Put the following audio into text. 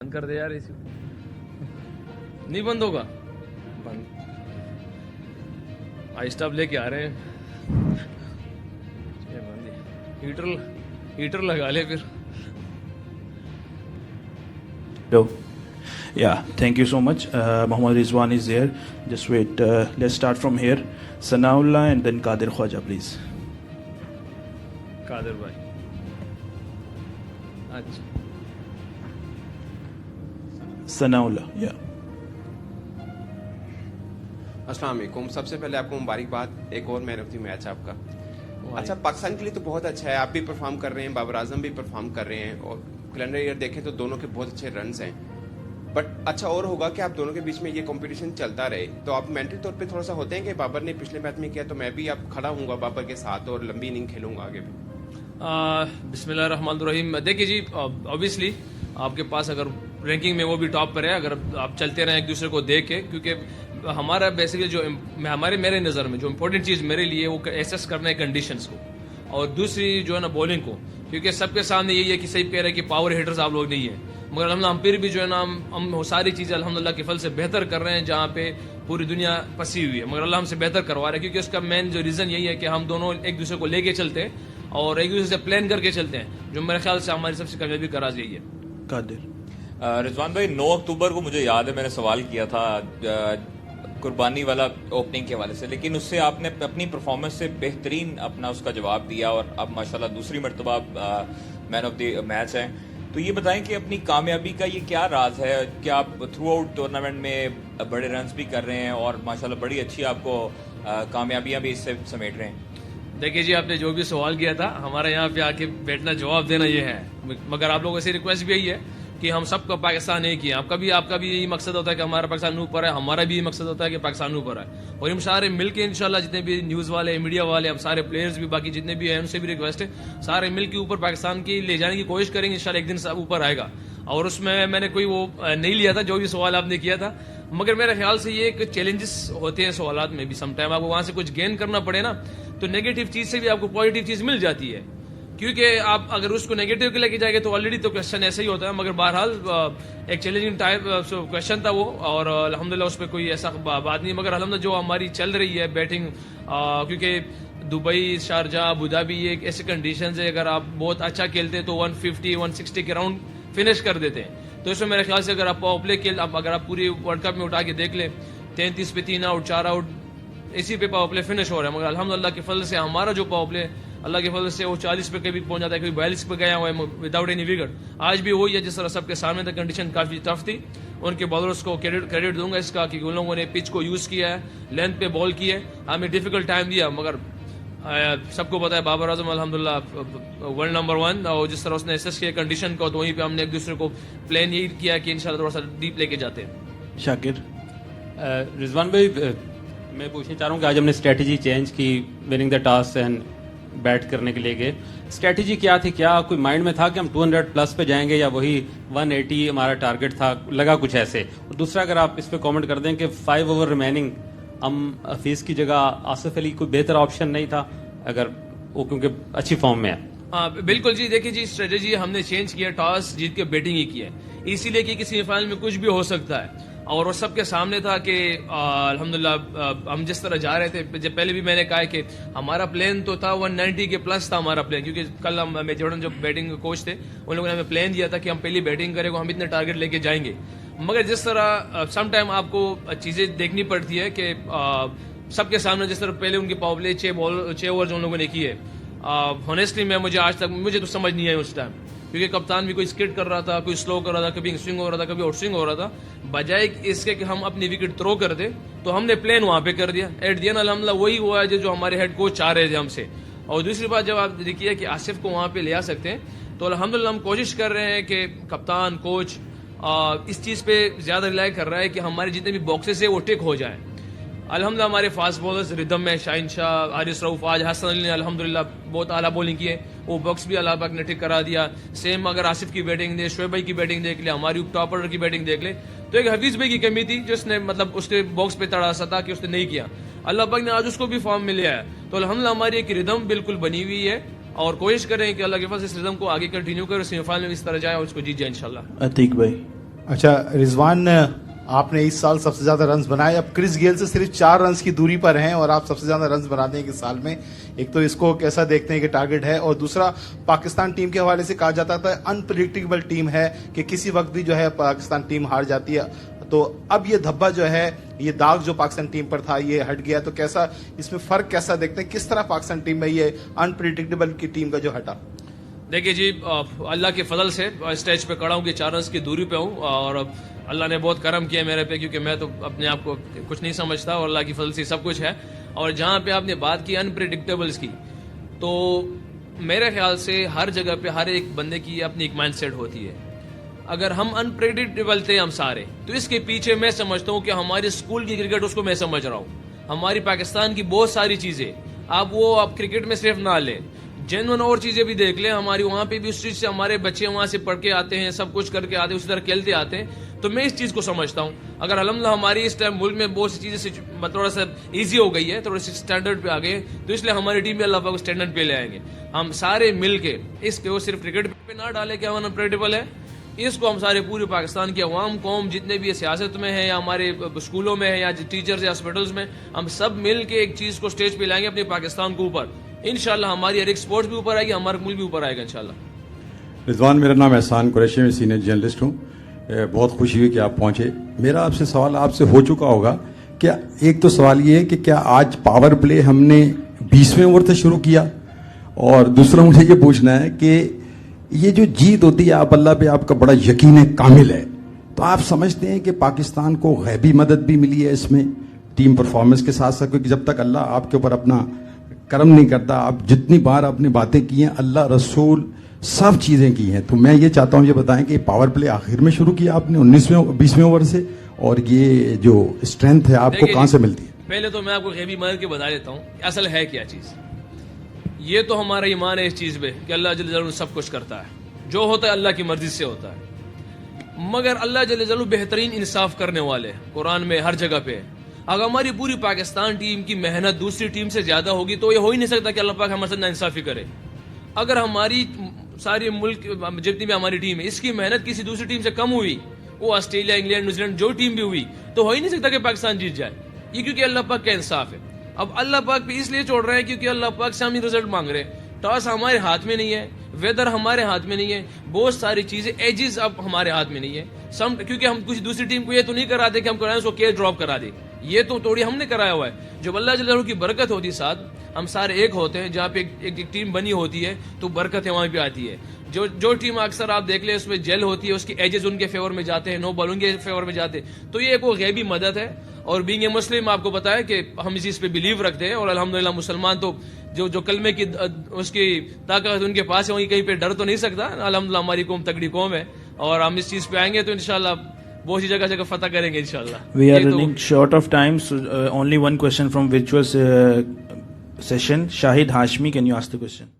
बंद कर दे यार इसी नहीं बंद होगा बंद आहिस्ता अब लेके आ रहे हैं ये बंद हीटर लगा ले फिर Hello. Yeah, thank you so much. Mohammad Rizwan is there. Just wait. Let's start from here. Sanaullah and then Qadir Khwaja, please. Qadir भाई अच्छा Sanaullah, yeah. अस्सलाम वालेकुम। सबसे पहले आपको मुबारकबाद, एक और मैन ऑफ द मैच आपका। अच्छा, पाकिस्तान के लिए तो बहुत अच्छा है, आप भी परफॉर्म कर रहे हैं, बाबर आजम भी परफॉर्म कर रहे हैं, और कैलेंडर ईयर देखें तो दोनों के बहुत अच्छे रन्स हैं। बट अच्छा और होगा कि आप दोनों के बीच में ये कंपटीशन चलता रहे, तो आप मेंटल तौर पे थोड़ा सा होते हैं कि बाबर ने पिछले मैच में किया तो मैं भी अब खड़ा हूँगा बाबर के साथ और लंबी इनिंग खेलूंगा आगे भी। बिस्मिल्लाहिर्रहमानिर्रहीम। देखिए जी, ऑब्वियसली आपके पास अगर रैंकिंग में वो भी टॉप पर है, अगर आप चलते रहें एक दूसरे को देख के, क्योंकि हमारा बेसिकली जो मेरे नज़र में जो इम्पोर्टेंट चीज़ मेरे लिए वो एसेस करना है कंडीशंस को, और दूसरी जो है ना बॉलिंग को, क्योंकि सबके सामने यही है कि सही कह रहे हैं कि पावर हिटर्स आप लोग नहीं है, मगर हम फिर भी जो है ना हम सारी चीज़ें अल्हम्दुलिल्लाह के फल से बेहतर कर रहे हैं, जहाँ पे पूरी दुनिया फंसी हुई है, मगर अल्लाह हमसे बेहतर करवा रहा है, क्योंकि उसका मेन जो रीज़न यही है कि हम दोनों एक दूसरे को लेके चलते हैं और एक दूसरे से प्लान करके चलते हैं, जो मेरे ख्याल से हमारी सबसे कामयाबी का राज यही है। Qadir. रिजवान भाई, 9 अक्टूबर को मुझे याद है मैंने सवाल किया था कुर्बानी वाला ओपनिंग के हवाले से, लेकिन उससे आपने अपनी परफॉर्मेंस से बेहतरीन अपना उसका जवाब दिया और अब माशाल्लाह दूसरी मरतबा मैन ऑफ द मैच हैं। तो ये बताएं कि अपनी कामयाबी का ये क्या राज है कि आप थ्रू आउट टूर्नामेंट में बड़े रन्स भी कर रहे हैं और माशाल्लाह बड़ी अच्छी आपको कामयाबियां भी इससे समेट रहे हैं। देखिए जी, आपने जो भी सवाल किया था, हमारे यहाँ पे आके बैठना जवाब देना ये है, मगर आप लोगों से रिक्वेस्ट भी यही है कि हम सबका पाकिस्तान एक ही है। आपका भी यही मकसद होता है कि हमारा पाकिस्तान ऊपर है, हमारा भी यही मकसद होता है कि पाकिस्तान ऊपर है, और हम सारे मिलके इंशाल्लाह जितने भी न्यूज़ वाले, मीडिया वाले, हम सारे प्लेयर्स भी, बाकी जितने भी हैं, उनसे भी रिक्वेस्ट है, सारे मिल के ऊपर पाकिस्तान की ले जाने की कोशिश करेंगे, इंशाल्लाह एक दिन सब ऊपर आएगा। और उसमें मैंने कोई वो नहीं लिया था, जो भी सवाल आपने किया था, मगर मेरे ख्याल से ये एक चैलेंजेस होते हैं सवालात में भी, समटाइम आपको वहाँ से कुछ गेन करना पड़े ना, तो नेगेटिव चीज़ से भी आपको पॉजिटिव चीज़ मिल जाती है, क्योंकि आप अगर उसको नेगेटिव के लेके जाएंगे तो ऑलरेडी तो क्वेश्चन ऐसा ही होता है, मगर बहरहाल एक चैलेंजिंग टाइप क्वेश्चन था वो, और अल्हम्दुलिल्लाह उस पर कोई ऐसा बात नहीं, मगर अल्हम्दुलिल्लाह जो हमारी चल रही है बैटिंग, क्योंकि दुबई, शारजा, अबू धाबी, ये एक ऐसे कंडीशन है, अगर आप बहुत अच्छा खेलते हैं तो 150, 160 के राउंड फिनिश कर देते हैं, तो इसमें मेरे ख्याल से अगर आप पावर प्ले खेल, अगर आप पूरी वर्ल्ड कप में उठा के देख लें, 33 पे 3 आउट, 4 आउट, इसी पे पावर प्ले फिनिश हो रहा है, मगर अल्हम्दुलिल्लाह के फल से हमारा जो पावर प्ले अल्लाह के फल से वो 40 पे कभी पहुंच जाता है, कभी 42 पे गया हुआ है विदाउट एनी विकेट। आज भी वही है, जिस तरह सबके सामने तक कंडीशन काफ़ी टफ थी, उनके बॉलर्स को क्रेडिट दूंगा इसका कि उन लोगों ने पिच को यूज़ किया है, लेंथ पे बॉल की है, हमें डिफिकल्ट टाइम दिया, मगर सबको पता है बाबर आजम अल्हम्दुलिल्लाह वर्ल्ड नंबर 1, और जिस तरह उसने एसेस किया कंडीशन को, तो वहीं पे हमने एक दूसरे को प्लान यही किया कि इंशाल्लाह थोड़ा सा डीप लेके जाते हैं। Shakir. रिजवान भाई, मैं पूछना चाह रहा हूँ कि आज हमने स्ट्रेटजी चेंज की, winning the toss and bat करने के लिए गए, स्ट्रेटजी क्या थी? क्या कोई माइंड में था कि हम 200 प्लस पे जाएंगे या वही 180 हमारा टारगेट था? लगा कुछ ऐसे। और दूसरा, अगर आप इस पे कमेंट कर दें कि 5 ओवर रिमेनिंग, हम हफीज़ की जगह आसिफ अली कोई बेहतर ऑप्शन नहीं था अगर वो, क्योंकि अच्छी फॉर्म में है? हाँ बिल्कुल जी, देखिए जी, स्ट्रेटेजी हमने चेंज किया, टॉस जीत के बैटिंग ही की है, इसीलिए कि सेमीफाइनल में कुछ भी हो सकता है, और वो सबके सामने था कि अल्हम्दुलिल्लाह हम जिस तरह जा रहे थे, पहले भी मैंने कहा कि हमारा प्लान तो था 190 के प्लस था हमारा प्लान, क्योंकि कल हम जॉर्डन जो बैटिंग कोच थे, उन लोगों ने हमें प्लान दिया था कि हम पहली बैटिंग करेंगे, हम इतने टारगेट लेके जाएंगे, मगर जिस तरह सम टाइम आपको चीज़ें देखनी पड़ती है कि सबके सामने जिस तरह पहले उनकी पावर प्ले 6 ओवर जो उन लोगों ने की है, ऑनेस्टली मुझे आज तक तो समझ नहीं आई उस टाइम, क्योंकि कप्तान भी कोई स्किड कर रहा था, कोई स्लो कर रहा था, कभी स्विंग हो रहा था, कभी आउट स्विंग हो रहा था, बजाय इसके कि हम अपनी विकेट थ्रो कर दे, तो हमने प्लान वहाँ पे कर दिया, एट दी एंड अल्हम्दुलिल्लाह वही हुआ है जो हमारे हेड कोच चाह रहे थे हमसे। और दूसरी बात, जब आप देखिए कि आसिफ को वहाँ पे ले आ सकते हैं, तो अल्हम्दुलिल्लाह हम कोशिश कर रहे हैं कि कप्तान कोच इस चीज़ पे ज़्यादा रिलाई कर रहा है कि हमारे जितने भी बॉक्सेस है वो टिक हो जाए। अल्हम्दुलिल्लाह हमारे फास्ट बॉलर्स रिदम में शाहिन शाह, हारिस रऊफ, आज हसन अली ने अल्हम्दुलिल्लाह बहुत आला बॉलिंग की है, वो बॉक्स भी अल्लाह पाक ने ठीक करा दिया। सेम अगर आसिफ की बैटिंग दे, शोएब भाई की बैटिंग देख ले, हमारी टॉप ऑर्डर की बैटिंग देख ले, तो एक हफीज भाई की कमी थी जिसने मतलब उसके बॉक्स पे तड़ा सा था कि उसने नहीं किया, अल्लाह पाक ने आज उसको भी फॉर्म में लिया है, तो अल्हम्दुलिल्लाह हमारी एक रिदम बिल्कुल बनी हुई है, और कोशिश करें कि अल्लाह के पास इस रिदम को आगे कंटिन्यू करें, सेमीफाइनल में इस तरह जाए और उसको जीत जाए इंशाल्लाह। अतीक भाई। اچھا رضوان، آپ نے اس سال سب سے زیادہ رنز بنائے، اب کرس گیل سے صرف 4 رنز کی دوری پر ہیں اور آپ سب سے زیادہ رنز بناتے ہیں کہ سال میں. ایک تو اس کو کیسا دیکھتے ہیں کہ ٹارگٹ ہے، اور دوسرا پاکستان ٹیم کے حوالے سے کہا جاتا تھا انپریڈکٹیبل ٹیم ہے کہ کسی وقت بھی جو ہے پاکستان ٹیم ہار جاتی ہے، تو اب یہ دھبا جو ہے، یہ داغ جو پاکستان ٹیم پر تھا یہ ہٹ گیا، تو کیسا اس میں فرق کیسا دیکھتے ہیں، کس طرح پاکستان ٹیم میں یہ انپریڈکٹیبل کی ٹیم کا جو ہٹا؟ دیکھیے جی، اللہ کے فضل سے اسٹیج پہ کھڑا ہوں کہ 4 رنز کی دوری پہ ہوں، اور اللہ نے بہت کرم کیا میرے پہ، کیونکہ میں تو اپنے آپ کو کچھ نہیں سمجھتا اور اللہ کی فضل سے سب کچھ ہے. اور جہاں پہ آپ نے بات کی انپریڈکٹیبلز کی، تو میرے خیال سے ہر جگہ پہ ہر ایک بندے کی اپنی ایک مائنڈ سیٹ ہوتی ہے. اگر ہم انپریڈکٹیبل تھے ہم سارے، تو اس کے پیچھے میں سمجھتا ہوں کہ ہماری اسکول کی کرکٹ، اس کو میں سمجھ رہا ہوں، ہماری پاکستان کی بہت ساری چیزیں، آپ کرکٹ میں صرف نہ لیں، جنون اور چیزیں بھی دیکھ لیں، ہماری وہاں پہ بھی اس چیز سے ہمارے بچے وہاں سے پڑھ کے آتے ہیں، سب کچھ کر کے آتے ہیں، اسی طرح کھیلتے آتے ہیں. تو میں اس چیز کو سمجھتا ہوں. اگر الحمدللہ ہماری اس ٹائم ملک میں بہت سی چیزیں تھوڑا سا ایزی ہو گئی ہے، تھوڑا سی اسٹینڈرڈ پہ آ گئے، تو اس لیے ہماری ٹیم بھی اللہ پاک اسٹینڈرڈ پہ لے آئیں گے. ہم سارے مل کے اس کو صرف کرکٹ پہ نہ ڈالیں کہ ہم انپریڈکٹیبل ہے، اس کو ہم سارے پورے پاکستان کے عوام قوم جتنے بھی سیاست میں ہیں یا ہمارے اسکولوں میں ہیں یا ٹیچرز یا ہاسپٹلز میں، ہم سب مل کے ایک چیز کو اسٹیج پہ لائیں گے اپنے پاکستان کو اوپر. انشاءاللہ ہماری ہر ایک سپورٹس بھی اوپر آئے گی، ہمارا ملک بھی اوپر آئے گا انشاءاللہ. رضوان، میرا نام احسان قریشی، میں سینئر جرنلسٹ ہوں. بہت خوشی ہوئی کہ آپ پہنچے. میرا آپ سے سوال آپ سے ہو چکا ہوگا کہ ایک تو سوال یہ ہے کہ کیا آج پاور پلے ہم نے 20ویں اوور سے شروع کیا، اور دوسرا مجھے یہ پوچھنا ہے کہ یہ جو جیت ہوتی ہے، آپ اللہ پہ آپ کا بڑا یقین کامل ہے، تو آپ سمجھتے ہیں کہ پاکستان کو غیبی مدد بھی ملی ہے اس میں ٹیم پرفارمنس کے ساتھ ساتھ؟ کیونکہ جب تک اللہ آپ کے اوپر اپنا کرم نہیں کرتا، آپ جتنی بار آپ نے باتیں کی ہیں، اللہ رسول سب چیزیں کی ہیں، تو میں یہ چاہتا ہوں یہ بتائیں کہ پاور پلے آخر میں شروع کیا آپ نے 20ویں اوور سے، اور یہ جو اسٹرینتھ ہے آپ کو کہاں سے ملتی ہے؟ پہلے تو میں آپ کو غیبی مدد کے بتا دیتا ہوں اصل ہے کیا چیز. یہ تو ہمارا ایمان ہے اس چیز پہ کہ اللہ جل جلالہ سب کچھ کرتا ہے، جو ہوتا ہے اللہ کی مرضی سے ہوتا ہے، مگر اللہ جل جلالہ بہترین انصاف کرنے والے قرآن میں ہر جگہ پہ ہے. اگر ہماری پوری پاکستان ٹیم کی محنت دوسری ٹیم سے زیادہ ہوگی تو یہ ہو ہی نہیں سکتا کہ اللہ پاک ہمارے ساتھ ناانصافی کرے. اگر ہماری ساری ملک جتنی بھی ہماری ٹیم ہے اس کی محنت کسی دوسری ٹیم سے کم ہوئی، وہ آسٹریلیا، انگلینڈ، نیوزی لینڈ جو ٹیم بھی ہوئی، تو ہو ہی نہیں سکتا کہ پاکستان جیت جائے. یہ کیونکہ اللہ پاک کا انصاف ہے. اب اللہ پاک پہ اس لیے چھوڑ رہے ہیں کیونکہ اللہ پاک سے ہم رزلٹ مانگ رہے ہیں. ٹاس ہمارے ہاتھ میں نہیں ہے، ویدر ہمارے ہاتھ میں نہیں ہے، بہت ساری چیزیں ایجز اب ہمارے ہاتھ میں نہیں ہے. کیونکہ ہم کسی دوسری ٹیم کو یہ تو نہیں کراتے کہ ہم کرائیں اس کو کیچ ڈراپ کرا دیں، یہ تو توڑی ہم نے کرایا ہوا ہے. جب اللہ جل جلالہ کی برکت ہوتی ساتھ، ہم سارے ایک ہوتے ہیں، جہاں پہ ایک ٹیم بنی ہوتی ہے تو برکت وہاں پہ آتی ہے. جو ٹیم اکثر آپ دیکھ لیں اس میں جیل ہوتی ہے، اس کی ایجز ان کے فیور میں جاتے ہیں، نو بال ان کے فیور میں جاتے ہیں، تو یہ ایک وہ غیبی مدد ہے. اور بینگ اے مسلم آپ کو پتا ہے کہ ہم اس چیز پہ بلیو رکھتے ہیں، اور الحمدللہ مسلمان تو جو کلمے کی اس کی طاقت ان کے پاس ہے، وہیں کہیں پہ ڈر تو نہیں سکتا. الحمدللہ ہماری قوم تگڑی قوم ہے، اور ہم اس چیز پہ آئیں گے تو انشاءاللہ بہت سی جگہ فتح کریں گے انشاءاللہ. We are running short of time, so only one question from virtual session. Shahid Hashmi, can you ask the question?